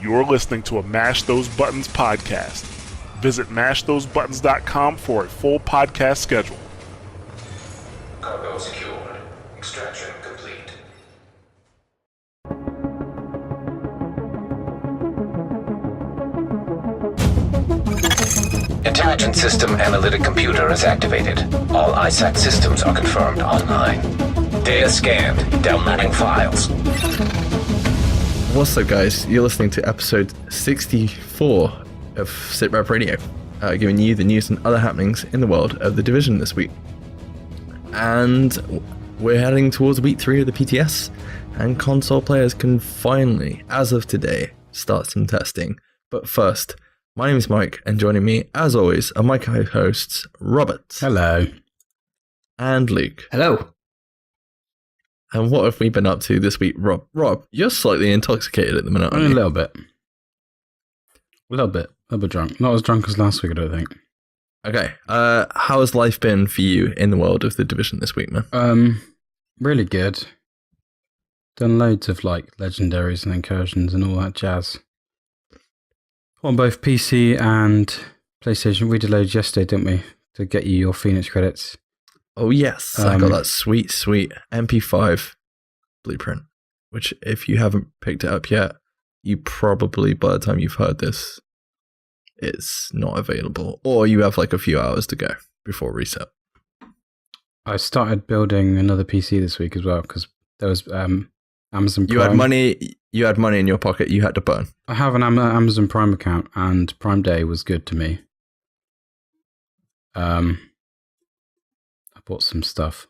You're listening to a Mash Those Buttons podcast. Visit mashthosebuttons.com for a full podcast schedule. Cargo secured. Extraction complete. Intelligence system analytic computer is activated. All ISAC systems are confirmed online. Data scanned. Downloading files. What's up, guys? You're listening to episode 64 of SITREP Radio, giving you the news and other happenings in the world of the Division this week. And we're heading towards week 3 of the PTS, and console players can finally, as of today, start some testing. But first, my name is Mike, and joining me, as always, are my co-hosts, Robert. Hello. And Luke. Hello. And what have we been up to this week, Rob? Rob, you're slightly intoxicated at the minute, aren't you? A little bit. A little bit drunk. Not as drunk as last week, I don't think. Okay. How has life been for you in the world of the Division this week, man? Really good. Done loads of legendaries and incursions and all that jazz. On both PC and PlayStation. We did loads yesterday, didn't we? To get you your Phoenix credits. Oh, yes. I got that sweet MP5 blueprint, which if you haven't picked it up yet, you probably, by the time you've heard this, it's not available. Or you have a few hours to go before reset. I started building another PC this week as well, because there was Amazon Prime. You had money in your pocket you had to burn. I have an Amazon Prime account, and Prime Day was good to me. I bought some stuff.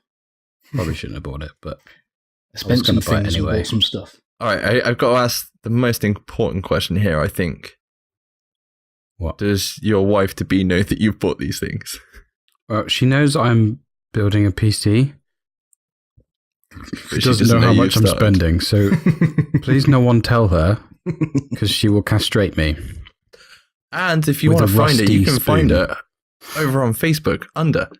Probably shouldn't have bought it, but I spent some things anyway. and bought some stuff. All right, I've got to ask the most important question here, I think. What? Does your wife-to-be know that you've bought these things? She knows I'm building a PC. She doesn't know how much I'm spending, so please no one tell her, because she will castrate me. And if you want to find it, you can find it over on Facebook under...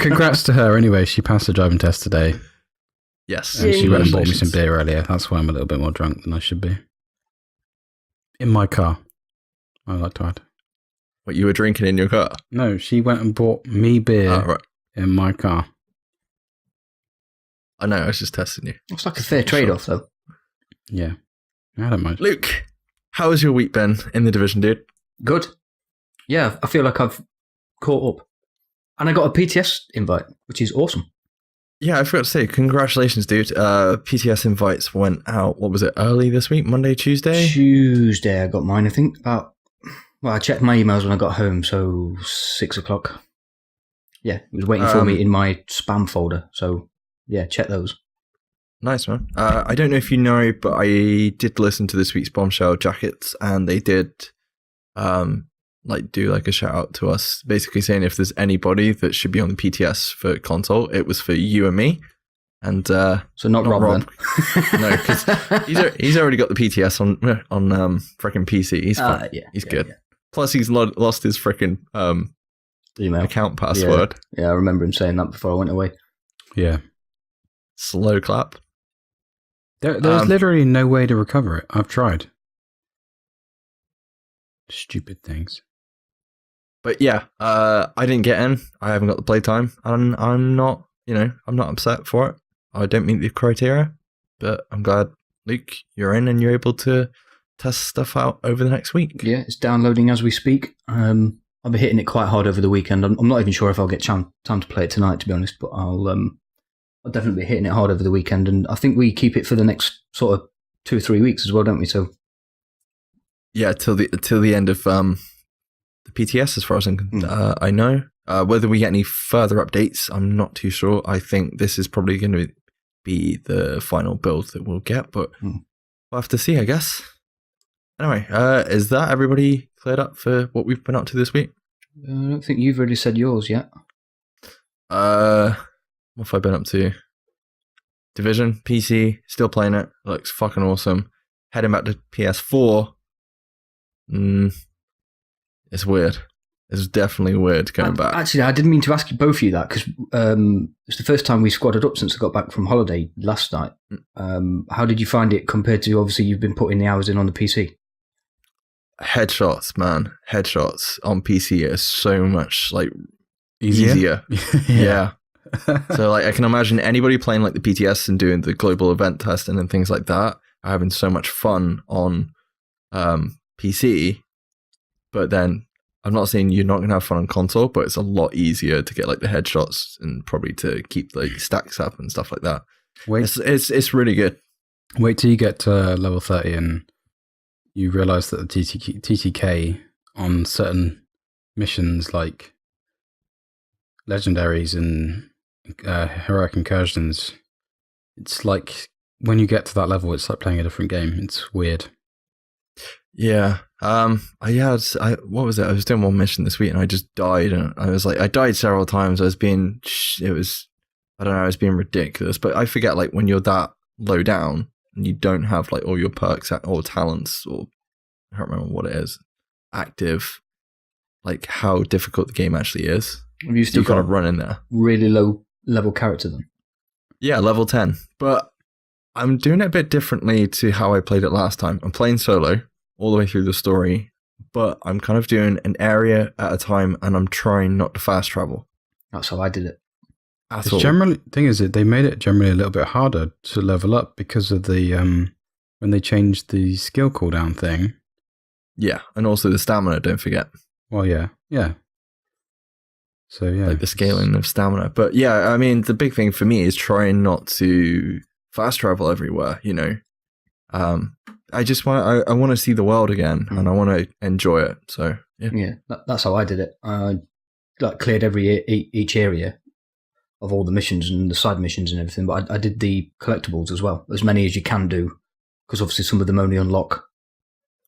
Congrats to her anyway. She passed the driving test today. Yes. And she went and bought me some beer earlier. That's why I'm a little bit more drunk than I should be. In my car, I like to add. What, you were drinking in your car? No, she went and bought me beer in my car. I know, I was just testing you. It's like a fair trade-off, though. Yeah. I don't mind. Luke, how has your week been in the Division, dude? Good. Yeah, I feel like I've caught up. And I got a PTS invite, which is awesome. Yeah, I forgot to say, congratulations, dude. PTS invites went out, what was it, early this week? Monday, Tuesday? Tuesday I got mine, I think. I checked my emails when I got home, so 6 o'clock. Yeah, it was waiting for me in my spam folder. So, yeah, check those. Nice, man. I don't know if you know, but I did listen to this week's Bombshell Jackets, and they did do a shout out to us, basically saying if there's anybody that should be on the PTS for console, it was for you and me. And so not Rob. No, because he's already got the PTS on freaking PC. He's fine. He's good. Yeah. Plus, he's lost his freaking email account password. Yeah, I remember him saying that before I went away. Yeah. Slow clap. There's literally no way to recover it. I've tried. Stupid things. But yeah, I didn't get in. I haven't got the playtime. And I'm not upset for it. I don't meet the criteria, but I'm glad, Luke, you're in and you're able to test stuff out over the next week. Yeah, it's downloading as we speak. I'll be hitting it quite hard over the weekend. I'm not even sure if I'll get time to play it tonight, to be honest, but I'll definitely be hitting it hard over the weekend. And I think we keep it for the next sort of 2 or 3 weeks as well, don't we? So yeah, till the end of the PTS, as far as I know. Whether we get any further updates, I'm not too sure. I think this is probably going to be the final build that we'll get, but we'll have to see, I guess. Anyway, is that everybody cleared up for what we've been up to this week? I don't think you've really said yours yet. What have I been up to? Division, PC, still playing it. Looks fucking awesome. Heading back to PS4. It's weird. It's definitely weird going back. Actually, I didn't mean to ask you both of you that because it's the first time we squadded up since I got back from holiday last night. How did you find it compared to, obviously, you've been putting the hours in on the PC? Headshots, man. Headshots on PC are so much like Easier? Yeah. So like I can imagine anybody playing like the PTS and doing the global event testing and things like that are having so much fun on PC. But then I'm not saying you're not going to have fun on console, but it's a lot easier to get like the headshots and probably to keep like stacks up and stuff like that. It's really good. Wait till you get to level 30 and you realize that the TTK on certain missions like legendaries and heroic incursions, it's like when you get to that level, it's like playing a different game. It's weird. Yeah. What was it? I was doing one mission this week and I just died, and I died several times. I was being ridiculous, but I forget like when you're that low down and you don't have like all your perks or talents, or I can't remember what it is, active, like how difficult the game actually is. Have you still got to run in there. Really low level character then? Yeah, level 10. But I'm doing it a bit differently to how I played it last time. I'm playing solo all the way through the story, but I'm kind of doing an area at a time, and I'm trying not to fast travel. That's how I did it. Generally, thing is that they made it generally a little bit harder to level up because of the when they changed the skill cooldown thing. Yeah, and also the stamina, don't forget. Well, yeah. So, yeah. Like the scaling of stamina. But yeah, I mean, the big thing for me is trying not to fast travel everywhere, you know. I just want to see the world again, and I want to enjoy it. So, yeah. That's how I did it. I cleared each area of all the missions and the side missions and everything, but I did the collectibles as well, as many as you can do, because obviously some of them only unlock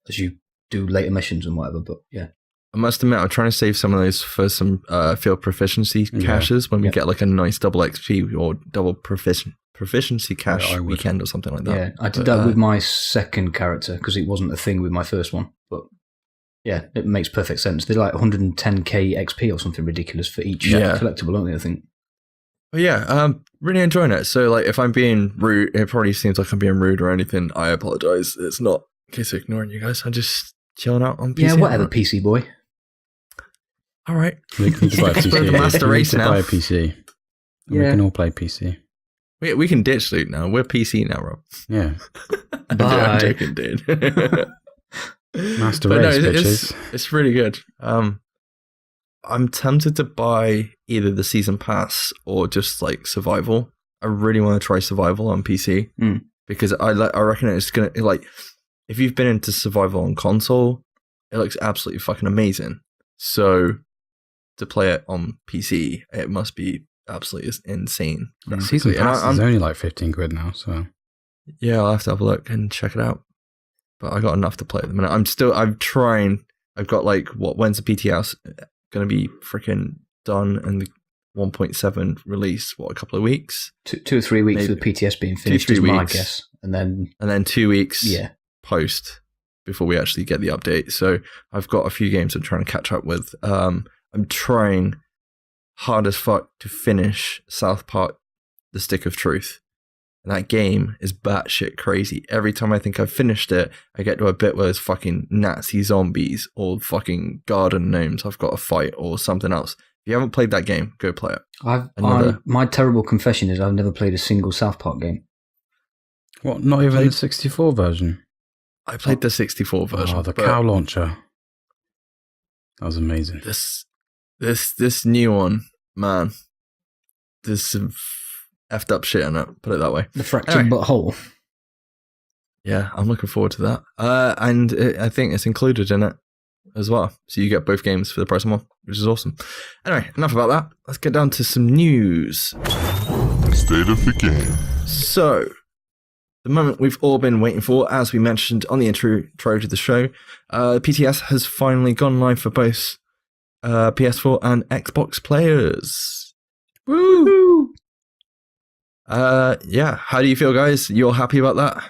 as you do later missions and whatever, but yeah. I must admit, I'm trying to save some of those for some field proficiency caches when we get like a nice double XP or double proficiency cache weekend or something like that. Yeah, I did that with my second character because it wasn't a thing with my first one. But yeah, it makes perfect sense. They're like 110k XP or something ridiculous for each collectible, aren't they, I think? But yeah, really enjoying it. So like if I'm being rude, it probably seems like I'm being rude or anything. I apologize. It's not in case I'm ignoring you guys. I'm just chilling out on PC. Yeah, whatever, PC boy. All right. We can buy a PC. The master race now. Buy a PC. We can all play PC. We can ditch Loot now. We're PC now, Rob. Yeah. I'm joking, dude. Master race, bitches. It's really good. I'm tempted to buy either the season pass or just like survival. I really want to try survival on PC because I reckon it's gonna like if you've been into survival on console, it looks absolutely fucking amazing. So to play it on PC, it must be absolutely insane. Season pass is only like 15 quid now, so yeah, I'll have to have a look and check it out. But I got enough to play at the minute. I'm trying. I've got like when's the PTS going to be freaking done and the 1.7 release? What, a couple of weeks? 2 or 3 weeks for the PTS being finished, is my guess, and then 2 weeks. Post before we actually get the update. So I've got a few games I'm trying to catch up with. I'm trying hard as fuck to finish South Park: The Stick of Truth. And that game is batshit crazy. Every time I think I've finished it, I get to a bit where there's fucking Nazi zombies or fucking garden gnomes I've got to fight or something else. If you haven't played that game, go play it. My terrible confession is I've never played a single South Park game. What, not even the 64 version? I played the 64 version. Oh, the cow launcher. That was amazing. This new one, man, there's some effed up shit in it, put it that way. The fractured butthole. Yeah, I'm looking forward to that. And I think it's included in it as well. So you get both games for the price of one, which is awesome. Anyway, enough about that. Let's get down to some news. State of the game. So, the moment we've all been waiting for, as we mentioned on the intro to the show, PTS has finally gone live for both PS4 and Xbox players. Woo! Yeah, how do you feel, guys? You're happy about that?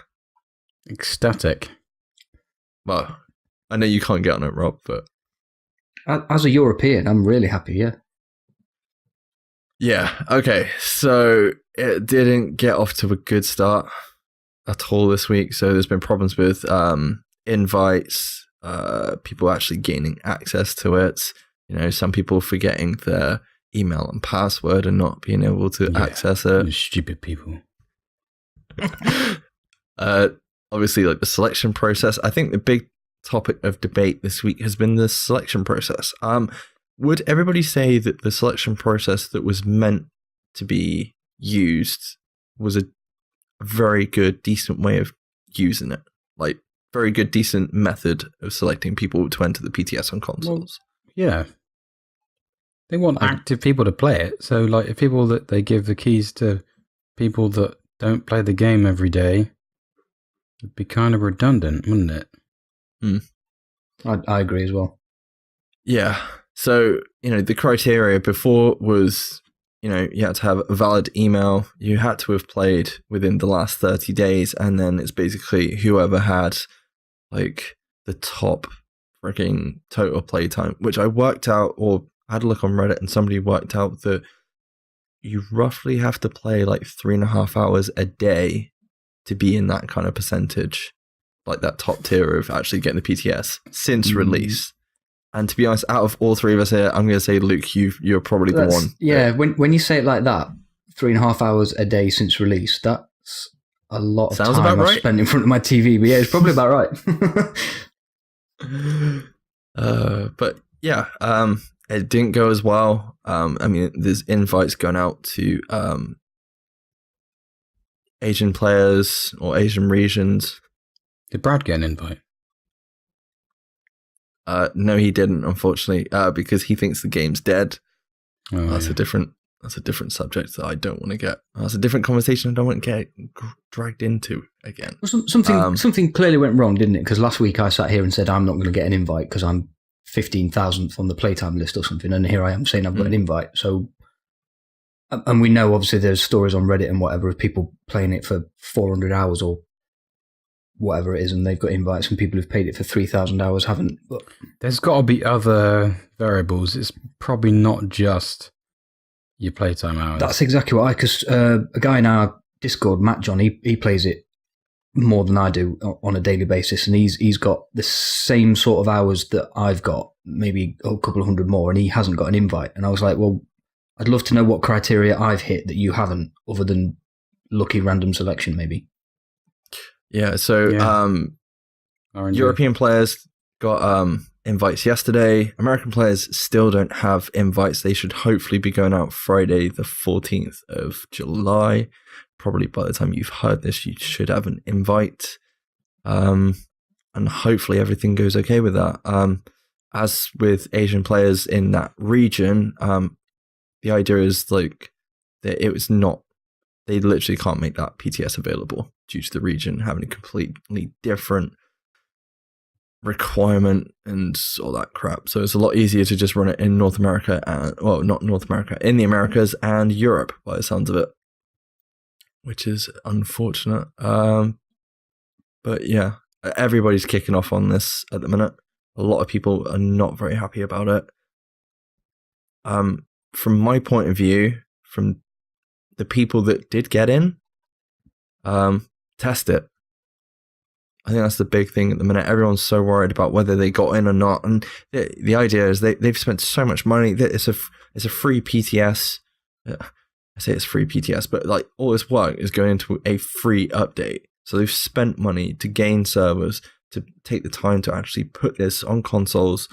Ecstatic. Well, I know you can't get on it, Rob, but As a European, I'm really happy, yeah. Yeah, okay. So it didn't get off to a good start at all this week. So there's been problems with invites, people actually gaining access to it. You know, some people forgetting their email and password and not being able to access it. Stupid people. Obviously, like the selection process. I think the big topic of debate this week has been the selection process. Would everybody say that the selection process that was meant to be used was a very good, decent way of using it? Like, very good, decent method of selecting people to enter the PTS on consoles? Well, yeah. They want active people to play it. So, like, if people that they give the keys to people that don't play the game every day, it'd be kind of redundant, wouldn't it? I agree as well. Yeah. So, you know, the criteria before was, you know, you had to have a valid email, you had to have played within the last 30 days, and then it's basically whoever had, like, the top freaking total playtime, which I worked out, or had a look on Reddit, and somebody worked out that you roughly have to play, like, 3.5 hours a day to be in that kind of percentage, like that top tier of actually getting the PTS since release. And to be honest, out of all three of us here, I'm going to say, Luke, you're probably the one. Yeah, when you say it like that, 3.5 hours a day since release, that's a lot of Sounds time about I've right. spent in front of my TV. But yeah, it's probably about right. But yeah, it didn't go as well. I mean, there's invites going out to Asian players or Asian regions. Did Brad get an invite? No, he didn't, unfortunately, because he thinks the game's dead. Oh, That's a different subject that I don't want to get. That's a different conversation I don't want to get dragged into again. Well, something clearly went wrong, didn't it? Because last week I sat here and said I'm not going to get an invite because I'm 15,000th on the playtime list or something, and here I am saying I've got an invite. So, and we know obviously there's stories on Reddit and whatever of people playing it for 400 hours or whatever it is, and they've got invites, and people who've paid it for 3,000 hours haven't. But there's got to be other variables. It's probably not just your playtime hours. That's exactly what because a guy in our Discord, Matt John, he plays it more than I do on a daily basis, and he's got the same sort of hours that I've got, maybe a couple of hundred more, and he hasn't got an invite. And I was like, well, I'd love to know what criteria I've hit that you haven't, other than lucky random selection, maybe. Yeah, so European players got invites yesterday. American players still don't have invites. They should hopefully be going out Friday, the 14th of July. Probably by the time you've heard this, you should have an invite. And hopefully everything goes okay with that. As with Asian players in that region, the idea is like that it was not, they literally can't make that PTS available due to the region having a completely different requirement and all that crap. So it's a lot easier to just run it in North America, and well, not North America, in the Americas and Europe by the sounds of it, which is unfortunate. But yeah, everybody's kicking off on this at the minute. A lot of people are not very happy about it. From my point of view, from the people that did get in, test it. I think that's the big thing at the minute. Everyone's so worried about whether they got in or not, and the idea is they've spent so much money that it's a free PTS. I say it's free PTS, but like all this work is going into a free update. So they've spent money to gain servers, to take the time to actually put this on consoles,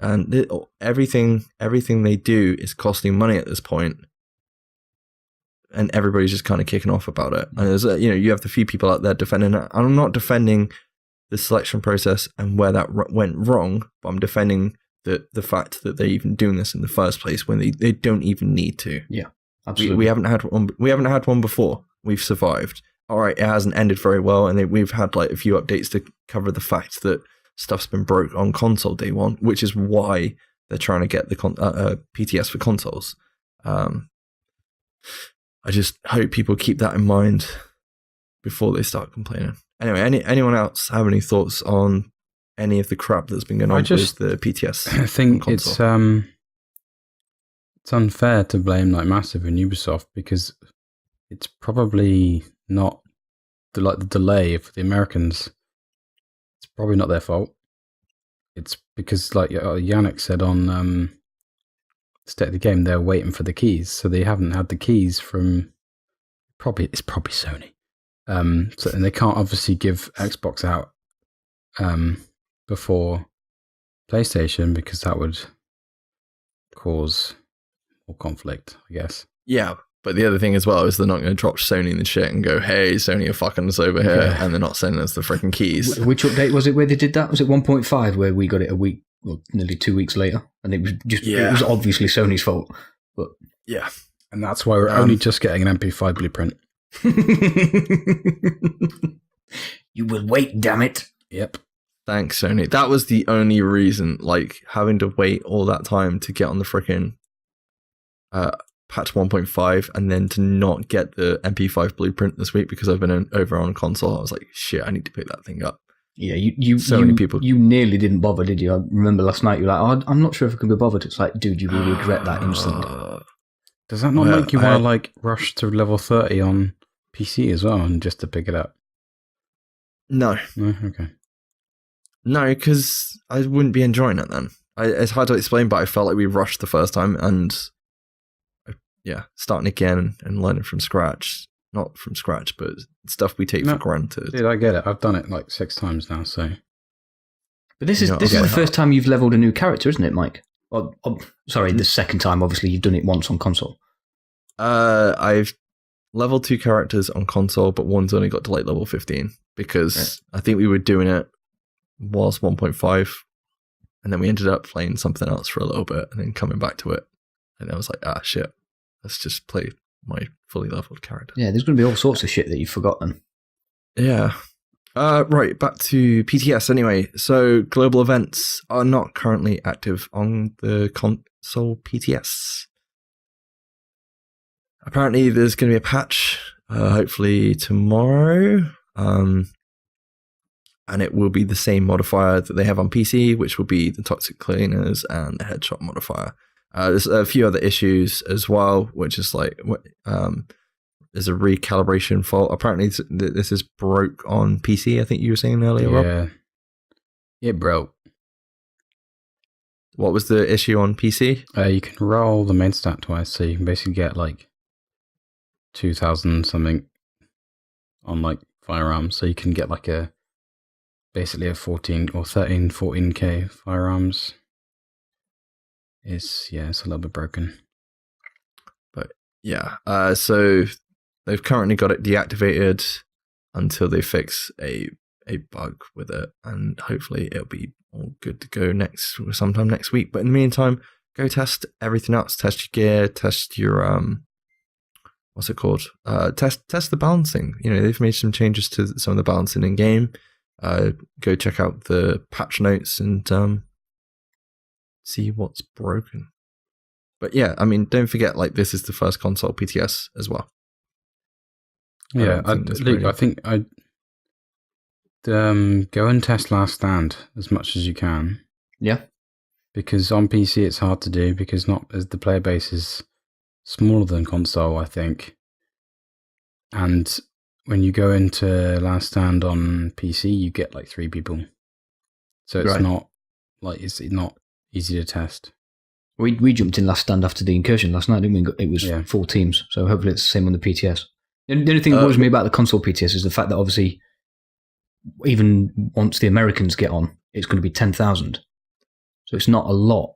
and everything they do is costing money at this point. And everybody's just kind of kicking off about it. And there's, you have the few people out there defending it. I'm not defending the selection process and where that went wrong, but I'm defending the fact that they're even doing this in the first place when they don't even need to. Yeah, absolutely. We haven't had one. We haven't had one before. We've survived. All right, it hasn't ended very well, and we've had like a few updates to cover the fact that stuff's been broke on console day one, which is why they're trying to get the PTS for consoles. I just hope people keep that in mind before they start complaining. Anyway, anyone else have any thoughts on any of the crap that's been going on with the PTS. I think it's unfair to blame like Massive and Ubisoft because it's probably not the delay for the Americans. It's probably not their fault. It's because like Yannick said on State of the Game, they're waiting for the keys, so they haven't had the keys from it's probably Sony. And they can't obviously give Xbox out before PlayStation because that would cause more conflict, I guess. Yeah, but the other thing as well is they're not going to drop Sony in the shit and go, "Hey, Sony are fucking us over here," and they're not sending us the freaking keys. Which update was it where they did that? Was it 1.5 where we got it a week, well, nearly 2 weeks later, and it was just it was obviously Sony's fault. But yeah, and that's why we're only just getting an MP5 blueprint. You will wait, damn it. Yep. Thanks, Sony. That was the only reason, like, having to wait all that time to get on the freaking patch 1.5 and then to not get the MP5 blueprint this week because I've been over on console. I was like, shit, I need to pick that thing up. Yeah, you nearly didn't bother, did you? I remember last night you were like, "Oh, I'm not sure if I can be bothered." It's like, dude, you will regret that instantly. Does that not make you want to like rush to level 30 on PC as well and just to pick it up? No. Okay. No, because I wouldn't be enjoying it then. It's hard to explain, but I felt like we rushed the first time and starting again and learning from scratch. Not from scratch, but stuff we take for granted. Dude, I get it. I've done it like 6 times now, so. But this is the first time you've leveled a new character, isn't it, Mike? Sorry, the second time. Obviously, you've done it once on console. I've leveled 2 characters on console, but one's only got to like level 15 because I think we were doing it whilst 1.5, and then we ended up playing something else for a little bit, and then coming back to it, and I was like, shit, let's just play my fully leveled character. Yeah, there's going to be all sorts of shit that you've forgotten. Yeah. Right, back to PTS anyway. So global events are not currently active on the console PTS. Apparently there's going to be a patch, hopefully tomorrow. And it will be the same modifier that they have on PC, which will be the toxic cleaners and the headshot modifier. There's a few other issues as well, which is like there's a recalibration fault. Apparently, this is broke on PC. I think you were saying earlier, Rob. Yeah, it broke. What was the issue on PC? You can roll the main stat twice, so you can basically get like 2,000 something on like firearms. So you can get like basically a 14K firearms. It's a little bit broken. But yeah, so they've currently got it deactivated until they fix a bug with it, and hopefully it'll be all good to go sometime next week. But in the meantime, go test everything else. Test your gear, test your what's it called? Test the balancing. You know, they've made some changes to some of the balancing in game. Go check out the patch notes and see what's broken. But yeah, I mean, don't forget, like, this is the first console PTS as well. Yeah, I think I'd go and test Last Stand as much as you can. Yeah. Because on PC it's hard to do because the player base is smaller than console, I think. And when you go into Last Stand on PC, you get like 3 people. So it's not easy to test. We jumped in Last Stand after the incursion last night, didn't we? It was 4 teams, so hopefully it's the same on the PTS. The only thing that worries me about the console PTS is the fact that obviously, even once the Americans get on, it's going to be 10,000. So it's not a lot.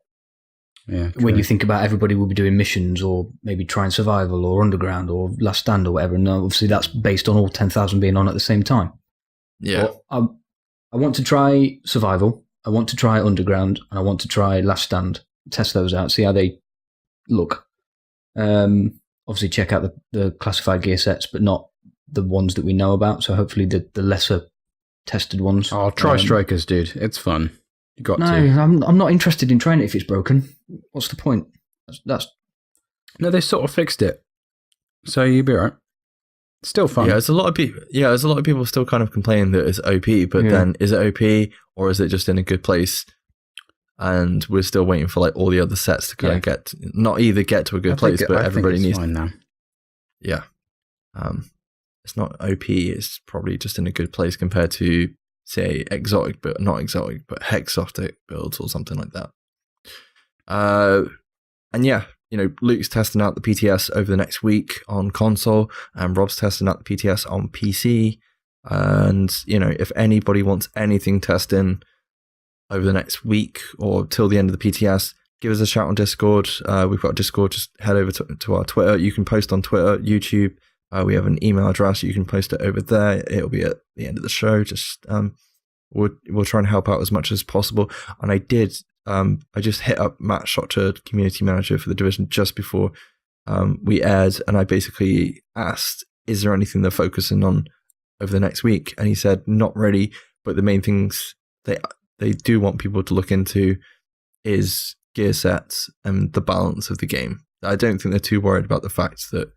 Yeah. When you think about everybody will be doing missions or maybe trying survival or underground or Last Stand or whatever, and obviously that's based on all 10,000 being on at the same time. Yeah. But I want to try survival. I want to try underground, and I want to try Last Stand. Test those out, see how they look. Obviously, check out the classified gear sets, but not the ones that we know about. So hopefully, the lesser tested ones. Oh, try Strikers, dude. It's fun. You got to. I'm not interested in trying it if it's broken. What's the point? No, they sort of fixed it, so you'll be alright. Still fun. Yeah, there's a lot of people. Yeah, there's a lot of people still kind of complaining that it's OP, but then is it OP or is it just in a good place? And we're still waiting for like all the other sets to kind of get to a good place, but everybody needs. Fine now. Yeah, it's not OP. It's probably just in a good place compared to say exotic, but not exotic, but hexotic builds or something like that. And yeah. Luke's testing out the PTS over the next week on console, and Rob's testing out the PTS on PC. And, if anybody wants anything testing over the next week or till the end of the PTS, give us a shout on Discord. We've got Discord. Just head over to our Twitter. You can post on Twitter, YouTube. We have an email address. You can post it over there. It'll be at the end of the show. Just we'll try and help out as much as possible. And I just hit up Matt Schotter, community manager for the division, just before we aired, and I basically asked, is there anything they're focusing on over the next week? And he said, not really, but the main things they do want people to look into is gear sets and the balance of the game. I don't think they're too worried about the fact that,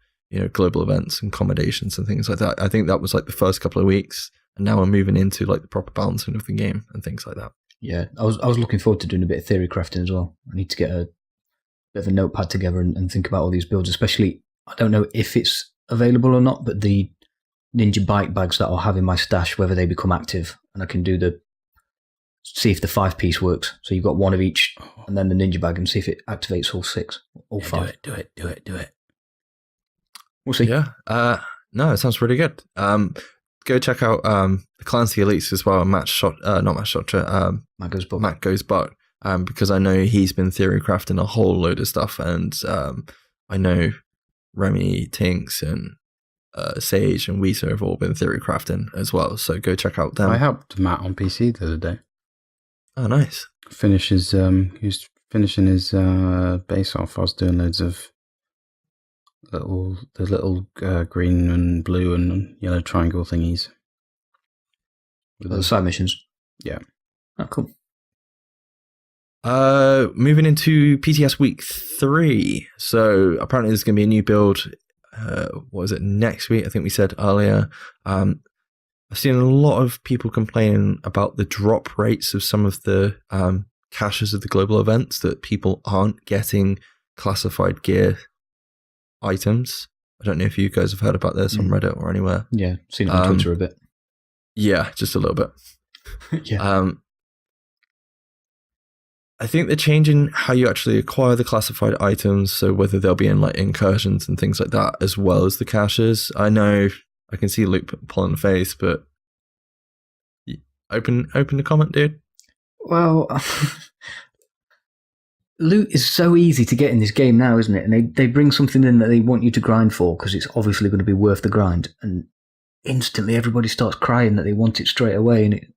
global events and accommodations and things like that. I think that was like the first couple of weeks, and now we're moving into like the proper balancing of the game and things like that. Yeah, I was looking forward to doing a bit of theory crafting as well. I need to get a bit of a notepad together and think about all these builds, especially, I don't know if it's available or not, but the NinjaBag bags that I'll have in my stash, whether they become active, and I can see if the 5-piece works. So you've got one of each, and then the NinjaBag, and see if it activates all 6, all 5. Do it. We'll see. Yeah, no, it sounds really good. Go check out the Clancy Elites as well. Matt Goes Buck, because I know he's been theory crafting a whole load of stuff, and I know Remy, Tinks, and Sage and Weezer have all been theory crafting as well. So go check out them. I helped Matt on PC the other day. Oh, nice. He was finishing his base off. I was doing loads of the little green and blue and yellow triangle thingies. The side missions. Yeah. Oh, cool. Moving into PTS week 3. So apparently there's going to be a new build. What was it, next week? I think we said earlier. I've seen a lot of people complaining about the drop rates of some of the caches of the global events, that people aren't getting classified gear items. I don't know if you guys have heard about this on Reddit or anywhere. Yeah, seen it on Twitter a bit. Yeah, just a little bit. Yeah. I think they're changing how you actually acquire the classified items, so whether they'll be in like incursions and things like that, as well as the caches. I know I can see Luke pulling the face, but open the comment, dude. Well, loot is so easy to get in this game now, isn't it? And they bring something in that they want you to grind for because it's obviously going to be worth the grind. And instantly everybody starts crying that they want it straight away. And it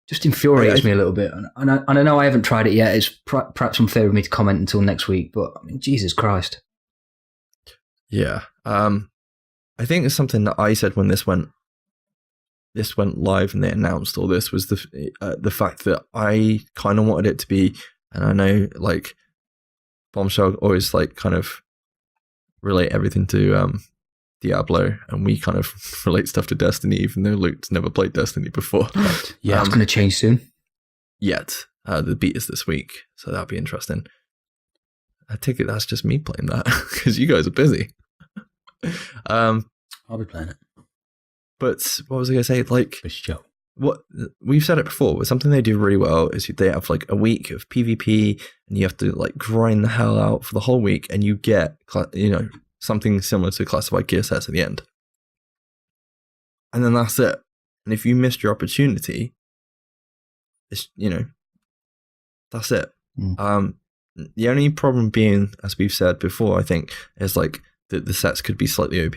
just infuriates me a little bit. And I know I haven't tried it yet. It's perhaps unfair of me to comment until next week. But I mean, Jesus Christ. Yeah. I think it's something that I said when this went live and they announced all this, was the fact that I kind of wanted it to be. And I know, like, Bombshell always, like, kind of relate everything to Diablo, and we kind of relate stuff to Destiny, even though Luke's never played Destiny before. Yeah, it's going to change soon. Yet. The beta's this week, so that'll be interesting. I take it that's just me playing that, because you guys are busy. I'll be playing it. But what was I going to say? Like, for sure. What we've said it before, but something they do really well is they have like a week of PvP, and you have to like grind the hell out for the whole week, and you get something similar to classified gear sets at the end, and then that's it. And if you missed your opportunity, it's that's it. The only problem being, as we've said before, I think, is like that the sets could be slightly OP,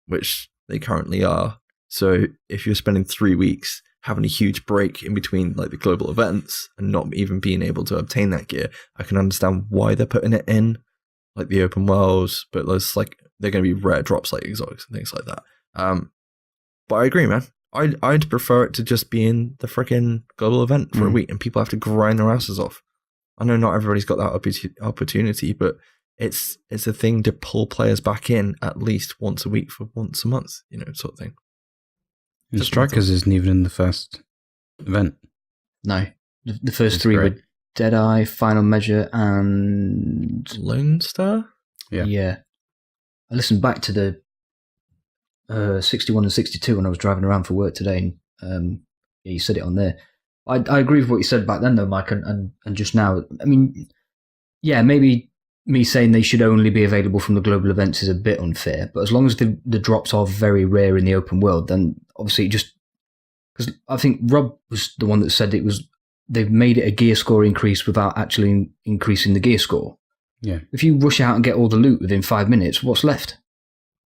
which they currently are. So if you're spending 3 weeks having a huge break in between like the global events and not even being able to obtain that gear, I can understand why they're putting it in like the open worlds, but there's like they're going to be rare drops like exotics and things like that. But I agree, man. I'd prefer it to just be in the freaking global event for a week and people have to grind their asses off. I know not everybody's got that opportunity, but it's a thing to pull players back in at least once a week for once a month, sort of thing. And Strikers isn't even in the first event. No. The first three were Deadeye, Final Measure, and Lone Star? Yeah. I listened back to the 61 and 62 when I was driving around for work today, and you said it on there. I agree with what you said back then, though, Mike, and just now. I mean, yeah, maybe me saying they should only be available from the global events is a bit unfair, but as long as the drops are very rare in the open world, then obviously because I think Rob was the one that said they've made it a gear score increase without actually increasing the gear score. Yeah. If you rush out and get all the loot within 5 minutes, what's left?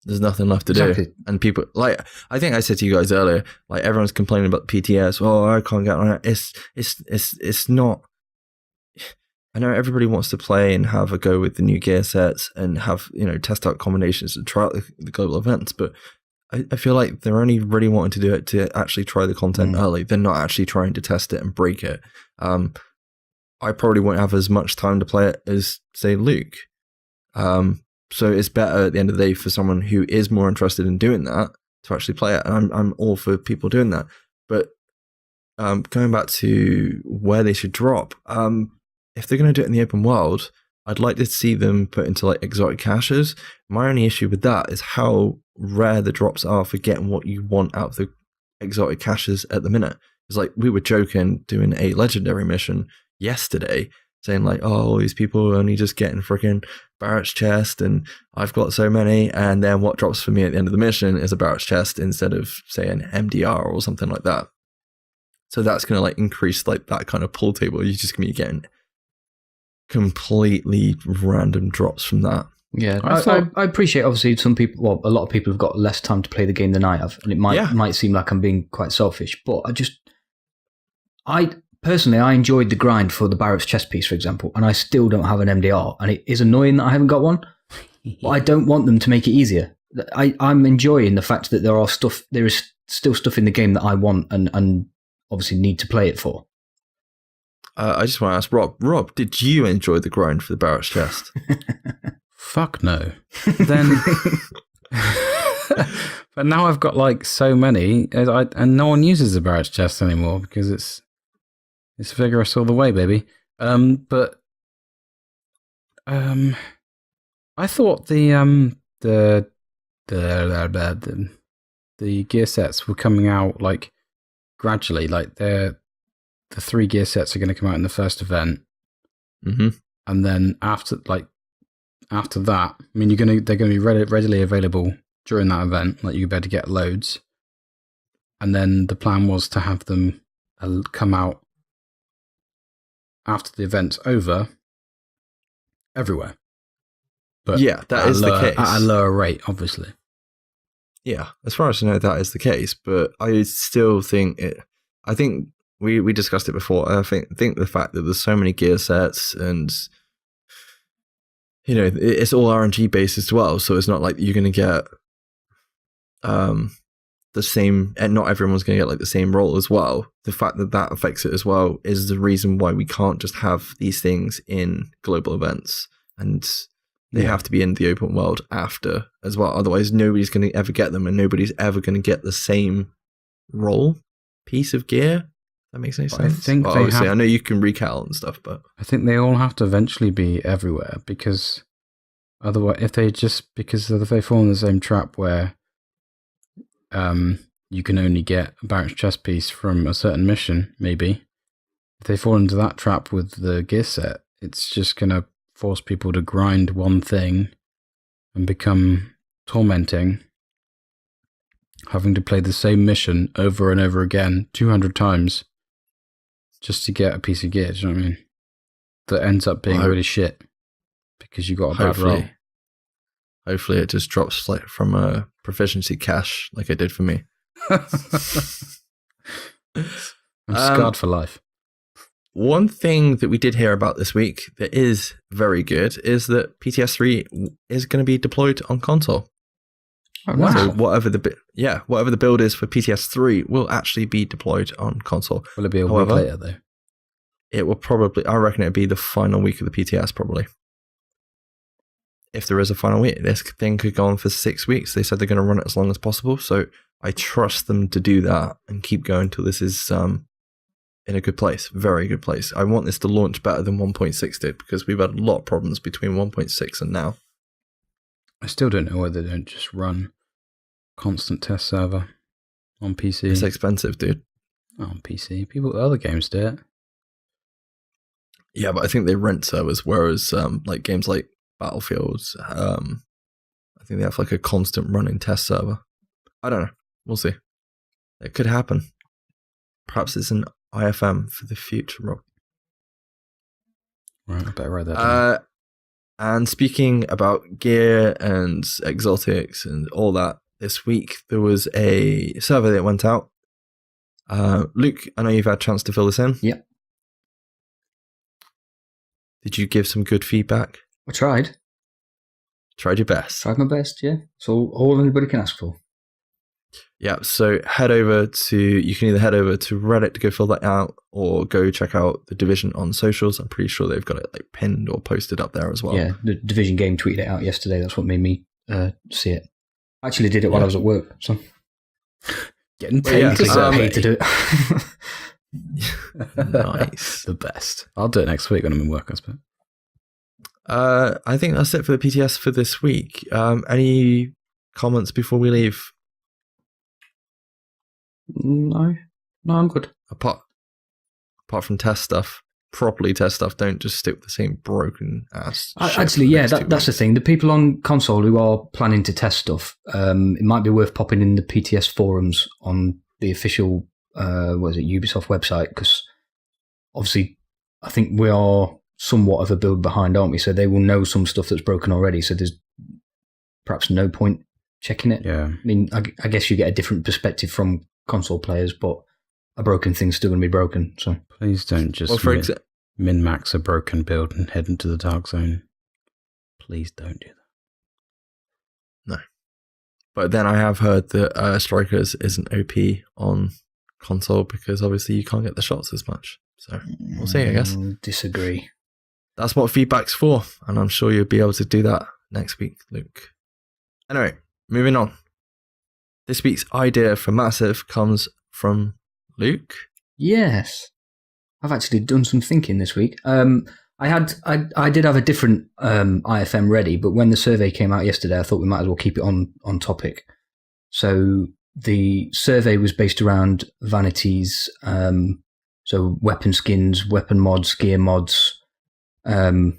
There's nothing left to do. And people, like, I think I said to you guys earlier, like, everyone's complaining about the PTS. Oh, I can't get on it. It's not. I know everybody wants to play and have a go with the new gear sets and have, test out combinations and try out the global events, but I feel like they're only really wanting to do it to actually try the content early. They're not actually trying to test it and break it. I probably won't have as much time to play it as, say, Luke. So it's better at the end of the day for someone who is more interested in doing that to actually play it. And I'm all for people doing that. But going back to where they should drop, if they're going to do it in the open world, I'd like to see them put into like exotic caches. My only issue with that is how rare the drops are for getting what you want out of the exotic caches at the minute. It's like we were joking doing a legendary mission yesterday, saying like, oh, all these people are only just getting freaking Barrett's chest and I've got so many, and then what drops for me at the end of the mission is a Barrett's chest instead of, say, an MDR or something like that. So that's going to like increase like that kind of pull table. You're just going to be getting completely random drops from that. Yeah, I appreciate, obviously, some people, well, a lot of people have got less time to play the game than I have, and it might seem like I'm being quite selfish, but personally, I enjoyed the grind for the Barrett's chest piece, for example, and I still don't have an MDR, and it is annoying that I haven't got one, but I don't want them to make it easier. I'm enjoying the fact that there is still stuff in the game that I want and obviously need to play it for. I just want to ask Rob, did you enjoy the grind for the Barrett's chest? Fuck no. Then, but now I've got like so many, and no one uses the Barrett's chest anymore because it's vigorous all the way, baby. But I thought the gear sets were coming out like gradually, like the 3 gear sets are going to come out in the first event, and then after that, I mean, they're going to be readily available during that event. Like, you better get loads, and then the plan was to have them come out after the event's over everywhere. But yeah, that is the case at a lower rate, obviously. Yeah, as far as I know, that is the case. But I still think I think we discussed it before. I think the fact that there's so many gear sets and it's all RNG based as well, so it's not like you're going to get the same, and not everyone's going to get like the same role as well. The fact that affects it as well is the reason why we can't just have these things in global events, and they have to be in the open world after as well. Otherwise, nobody's going to ever get them, and nobody's ever going to get the same role piece of gear. That makes any sense? I think I know you can recal and stuff, but I think they all have to eventually be everywhere, because otherwise, if they fall in the same trap where you can only get a Barrett's chest piece from a certain mission, maybe if they fall into that trap with the gear set, it's just going to force people to grind one thing and become tormenting, having to play the same mission over and over again 200 times just to get a piece of gear. Do you know what I mean? That ends up being really shit because you got a bad roll. Hopefully it just drops like from a proficiency cache like it did for me. I'm scarred for life. One thing that we did hear about this week that is very good is that PTS 3 is going to be deployed on console. Oh, wow. So whatever the build is for PTS 3 will actually be deployed on console. Will it be a week later though? It will probably, I reckon it'll be the final week of the PTS probably. if there is a final week, this thing could go on for 6 weeks. They said they're going to run it as long as possible. So I trust them to do that and keep going till this is in a good place, very good place. I want this to launch better than 1.6 did because we've had a lot of problems between 1.6 and now. I still don't know why they don't just run constant test server on PC. It's expensive, dude. On PC. Other games do it. Yeah, but I think they rent servers, whereas like games like Battlefield, I think they have like a constant running test server. I don't know. We'll see. It could happen. Perhaps it's an IFM for the future, Rob. Right, I better write that down. And speaking about gear and exotics and all that, this week there was a survey that went out. Luke, I know you've had a chance to fill this in. Yep. Did you give some good feedback? I tried. Tried your best. Tried my best, yeah. So all anybody can ask for. Yeah, so you can either head over to Reddit to go fill that out or go check out the Division on socials. I'm pretty sure they've got it like pinned or posted up there as well. Yeah, the Division game tweeted it out yesterday. That's what made me see it. I actually did it while I was at work, so Getting paid paid to do it. Nice. The best. I'll do it next week when I'm in work, I suppose. I think that's it for the PTS for this week. Any comments before we leave? No, I'm good. Apart from test stuff, properly test stuff. Don't just stick with the same broken ass. Actually, yeah, that's the thing. The people on console who are planning to test stuff, it might be worth popping in the PTS forums on the official, Ubisoft website, because obviously I think we are somewhat of a build behind, aren't we? So they will know some stuff that's broken already. So there's perhaps no point checking it. Yeah. I mean, I guess you get a different perspective from console players, but a broken thing's still going to be broken. So please don't just min-max a broken build and head into the dark zone. Please don't do that. No. But then I have heard that Strikers isn't OP on console because obviously you can't get the shots as much. So we'll see, I guess. Disagree. That's what feedback's for, and I'm sure you'll be able to do that next week, Luke. Anyway, moving on. This week's idea for Massive comes from Luke. Yes. I've actually done some thinking this week. I did have a different IFM ready, but when the survey came out yesterday, I thought we might as well keep it on topic. So the survey was based around Vanity's, so weapon skins, weapon mods, gear mods, the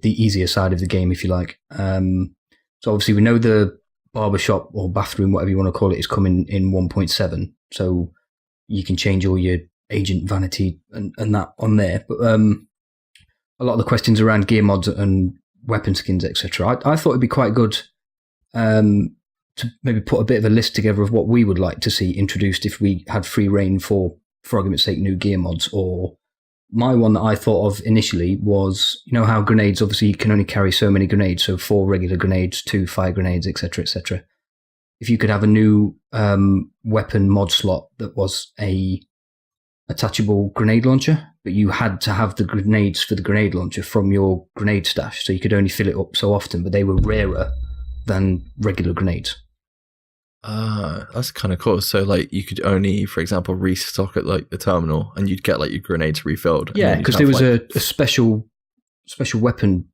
easier side of the game, if you like. So obviously we know the barbershop or bathroom, whatever you want to call it, is coming in 1.7. So you can change all your agent vanity and that on there. But a lot of the questions around gear mods and weapon skins, etc. I thought it'd be quite good to maybe put a bit of a list together of what we would like to see introduced if we had free reign for argument's sake, new gear mods. Or my one that I thought of initially was, you know how grenades, obviously you can only carry so many grenades, so 4 regular grenades, 2 fire grenades, etc., etc. If you could have a new weapon mod slot that was a attachable grenade launcher, but you had to have the grenades for the grenade launcher from your grenade stash, so you could only fill it up so often, but they were rarer than regular grenades. That's kind of cool. So like you could only, for example, restock at like the terminal and you'd get like your grenades refilled. Yeah, because there was a special weapon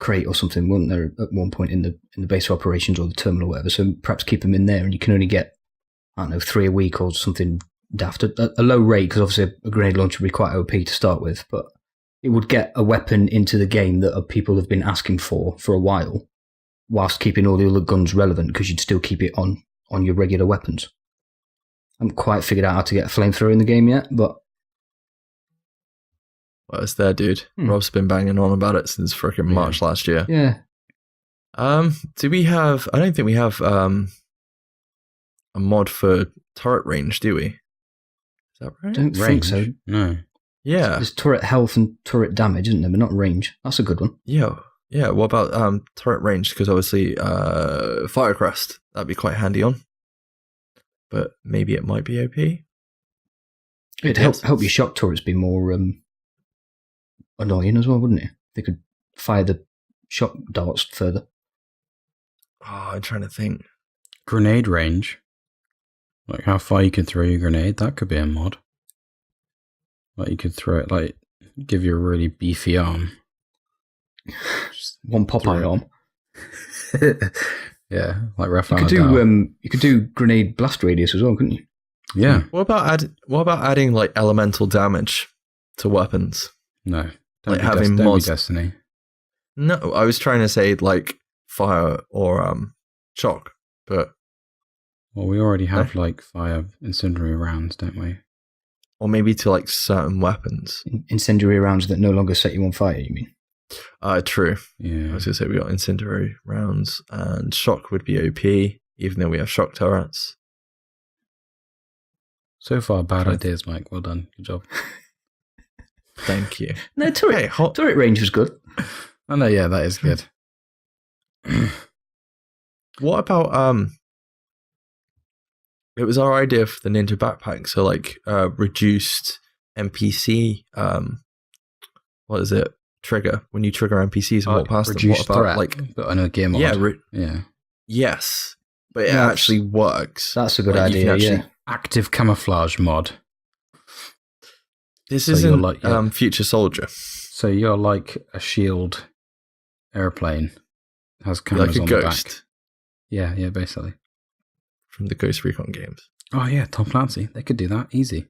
crate or something, wasn't there, at one point in the base of operations or the terminal or whatever. So perhaps keep them in there, and you can only get, I don't know, 3 a week or something daft. A low rate, because obviously a grenade launcher would be quite OP to start with, but it would get a weapon into the game that people have been asking for a while, whilst keeping all the other guns relevant, because you'd still keep it on your regular weapons. I haven't quite figured out how to get a flamethrower in the game yet, but... Well, it's there, dude. Rob's been banging on about it since freaking March last year. Yeah. Do we have... I don't think we have a mod for turret range, do we? Is that right? Don't think so. No. Yeah. There's turret health and turret damage, isn't there? But not range. That's a good one. Yeah. Yeah, what about turret range? Because obviously Firecrest, that'd be quite handy on. But maybe it might be OP. It'd help your shock turrets be more annoying as well, wouldn't it? They could fire the shot darts further. Oh, I'm trying to think. Grenade range. Like how far you can throw your grenade, that could be a mod. Like you could throw it, like, give you a really beefy arm. Just one Popeye arm. Yeah, like Rafael You could do grenade blast radius as well, couldn't you? Yeah. What about adding like elemental damage to weapons? No. Like be having don't be mods. Destiny. No, I was trying to say like fire or shock, but Well, we already have like fire incendiary rounds, don't we? or maybe to like certain weapons. Incendiary rounds that no longer set you on fire, you mean? True. I Yeah. was gonna say we got incendiary rounds and shock would be OP, even though we have shock turrets. So far, bad ideas, Mike. Well done. Good job. Thank you. No, turret, turret range was good. Oh, no, yeah, that is good. What about it was our idea for the Ninja backpack, so like reduced NPC what is it? Trigger. When you trigger NPCs and walk past them. What Reduced about threat, like but on a gear mod. yeah, yes. But it actually works. That's a good Like, you can idea, actually- yeah. Active camouflage mod. This So isn't you're like- Future Soldier. So you're like a shield airplane. Has You're cameras like a on the back. ghost Yeah, basically. from the Ghost Recon games. Oh yeah, Tom Clancy. They could do that easy.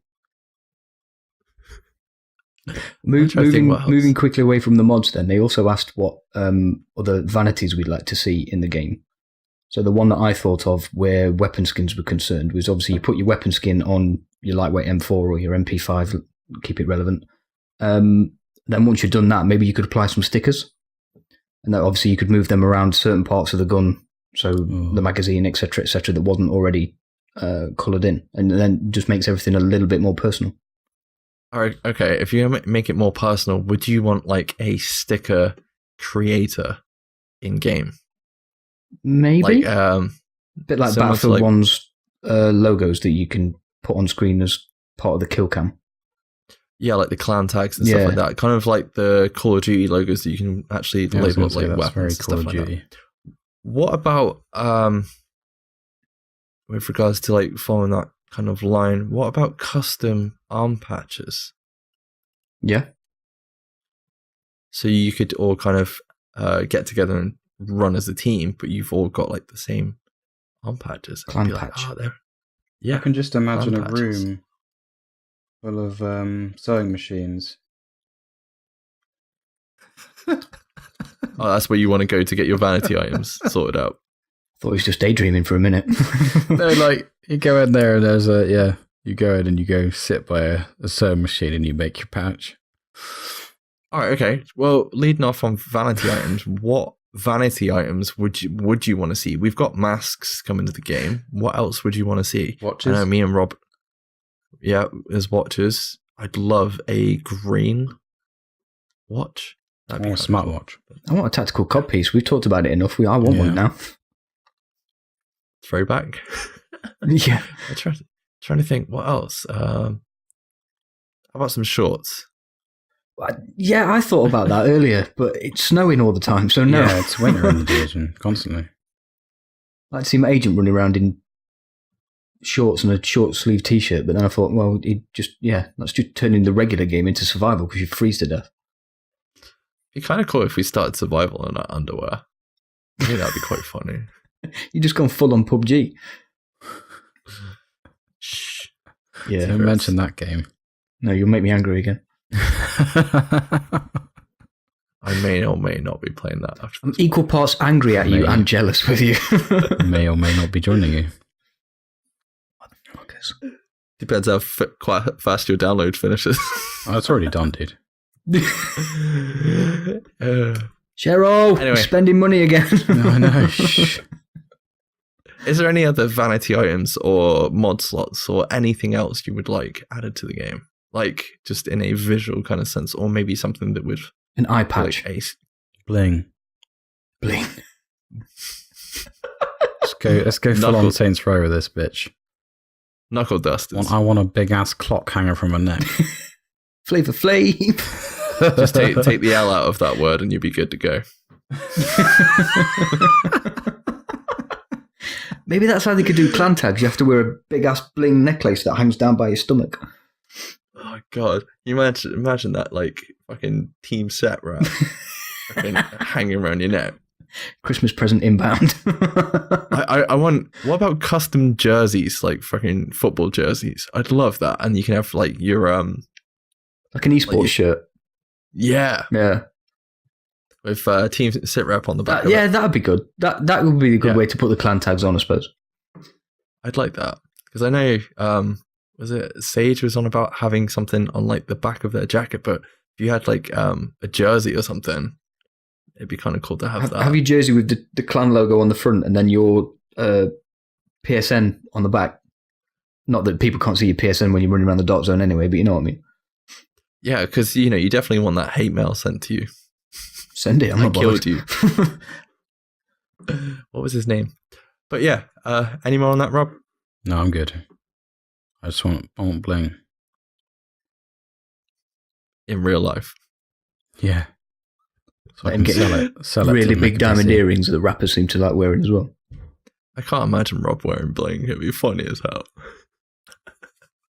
Moving quickly away from the mods then, they also asked what other vanities we'd like to see in the game. So the one that I thought of where weapon skins were concerned was obviously you put your weapon skin on your lightweight M4 or your MP5, keep it relevant. Then once you've done that, maybe you could apply some stickers. And that obviously you could move them around certain parts of the gun, so the magazine, etc., that wasn't already coloured in. And then just makes everything a little bit more personal. All right, okay, if you make it more personal, would you want like a sticker creator in game? Maybe. Like A bit like similar to, Battlefield like- 1's logos that you can put on screen as part of the kill cam. yeah, like the clan tags and stuff like that. Kind of like the Call of Duty logos that you can actually Yeah, I was label gonna say, like that's weapons very and Call stuff of like that. Duty. What about with regards to like following that kind of line, what about custom arm patches? Yeah. So you could all kind of get together and run as a team, but you've all got like the same arm patches. I'd Clan be like, patch. oh, they're- yeah. I can just imagine clan a patches. room full of sewing machines. Oh, that's where you want to go to get your vanity items sorted out. Thought he was just daydreaming for a minute. No, like you go in there and there's you go in and you go sit by a sewing machine and you make your patch. All right, okay. Well, leading off on vanity items, what vanity items would you want to see? We've got masks coming to the game. What else would you want to see? Watches? I know me and Rob. Yeah, there's watches. I'd love a green watch. That'd Oh, a kind of cool. smartwatch. I want a tactical cod piece. We've talked about it enough. I want Yeah. one now. Throwback. Yeah. I'm trying to think what else. How about some shorts? Yeah, I thought about that earlier, but it's snowing all the time, so no. Yeah, it's winter in the division constantly. I'd like to see my agent running around in shorts and a short sleeve t-shirt, but then I thought, well, let's just turn in the regular game into survival because you freeze to death. It'd be kind of cool if we started survival in our underwear. I think that'd be quite funny. You just gone full on PUBG. Shh. Yeah. Don't mention that game. No, you'll make me angry again. I may or may not be playing that after I'm this. equal parts angry at you Maybe. and jealous with you. May or may not be joining you. Depends how quite fast your download finishes. Oh, it's already done, dude. Cheryl, Anyway. you're spending money again. No, I know. Shh. Is there any other vanity items or mod slots or anything else you would like added to the game? Like just in a visual kind of sense, or maybe something that would An eye patch. like Bling. Bling. Let's go full on Knuckle- Saints Row with this bitch. knuckle dusters. I want a big ass clock hanger from my neck. Flavor Flav. Just take the L out of that word and you'll be good to go. Maybe that's how they could do clan tags. You have to wear a big ass bling necklace that hangs down by your stomach. Oh god, you imagine that, like fucking team set wrap fucking hanging around your neck. Christmas present inbound. I want. What about custom jerseys, like fucking football jerseys? I'd love that, and you can have like your like an esports shirt. Yeah, with team sit rep on the back. That'd be good. That would be a good way to put the clan tags on, I suppose. I'd like that because I know. Was it Sage was on about having something on like the back of their jacket, but if you had like a jersey or something, it'd be kind of cool to have that. Have your jersey with the clan logo on the front and then your PSN on the back. Not that people can't see your PSN when you're running around the dark zone anyway, but you know what I mean. Yeah, because you definitely want that hate mail sent to you. Send it. I'm not killed you. What was his name? But yeah, any more on that, Rob? No, I'm good. I want bling. In real life. Yeah. So I can sell it really big diamond earrings that rappers seem to like wearing as well. I can't imagine Rob wearing bling. It'd be funny as hell.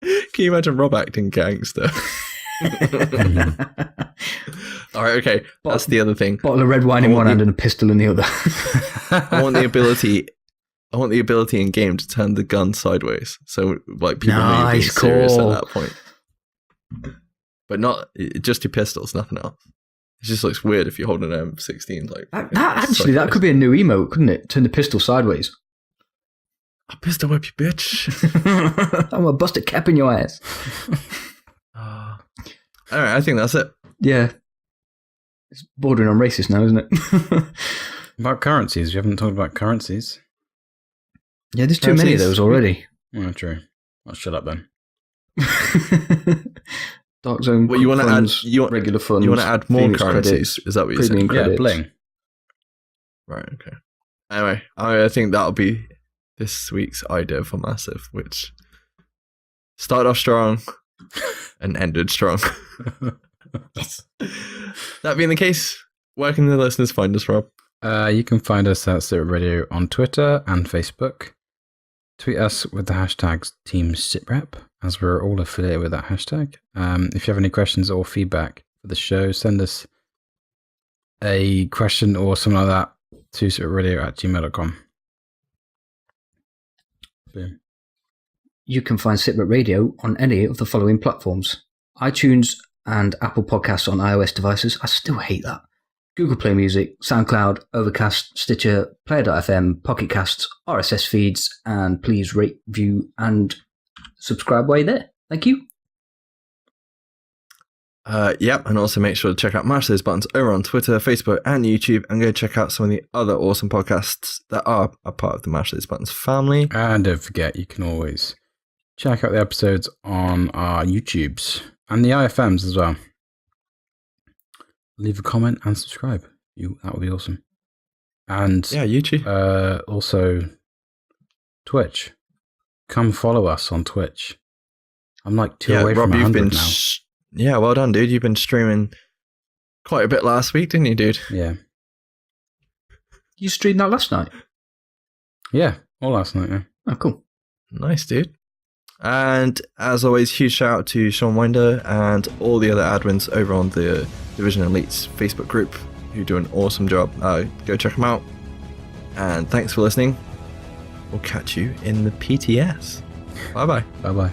Can you imagine Rob acting gangster? All right, okay. That's the other thing. Bottle of red wine in one hand and a pistol in the other. I want the ability in game to turn the gun sideways, so like people know you're being serious at that point. But not just your pistols, nothing else. It just looks weird if you hold an M16. Like that could be a new emote, couldn't it? Turn the pistol sideways. I'll pistol whip you, bitch. I'm gonna bust a cap in your ass. All right, I think that's it. Yeah, it's bordering on racist now, isn't it? About currencies, we haven't talked about currencies. Yeah, there's too many of those already. Oh, true. I'll shut up then. Dark zone. Well, you want to add regular funds. You want to add more Phoenix currencies? credits, Is that what you're saying? Yeah, bling. Right. Okay. Anyway, I think that'll be this week's idea for Massive, which started off strong and ended strong. Yes. That being the case, where can the listeners find us, Rob? You can find us at SITREP Radio on Twitter and Facebook. Tweet us with the hashtags TeamSitRep, as we're all affiliated with that hashtag. If you have any questions or feedback for the show, send us a question or something like that to sitradio@gmail.com. Boom. You can find SITREP Radio on any of the following platforms: iTunes and Apple Podcasts on iOS devices. I still hate that. Google Play Music, SoundCloud, Overcast, Stitcher, Player.fm, Pocket Casts, RSS feeds, and please rate, view, and subscribe while you're there. Thank you. Yep, and also make sure to check out Mash Those Buttons over on Twitter, Facebook, and YouTube, and go check out some of the other awesome podcasts that are a part of the Mash Those Buttons family. And don't forget, you can always check out the episodes on our YouTubes and the IFMs as well. Leave a comment and subscribe. That would be awesome. And yeah, YouTube. Also Twitch. Come follow us on Twitch. I'm like two away Rob, from 100 now. Yeah, well done, dude. You've been streaming quite a bit last week, didn't you, dude? Yeah. You streamed that last night? Yeah, all last night, yeah. Oh, cool. Nice, dude. And as always, huge shout out to Sean Winder and all the other admins over on the Division Elites Facebook group who do an awesome job. Go check them out. And thanks for listening. We'll catch you in the PTS. Bye-bye. Bye-bye.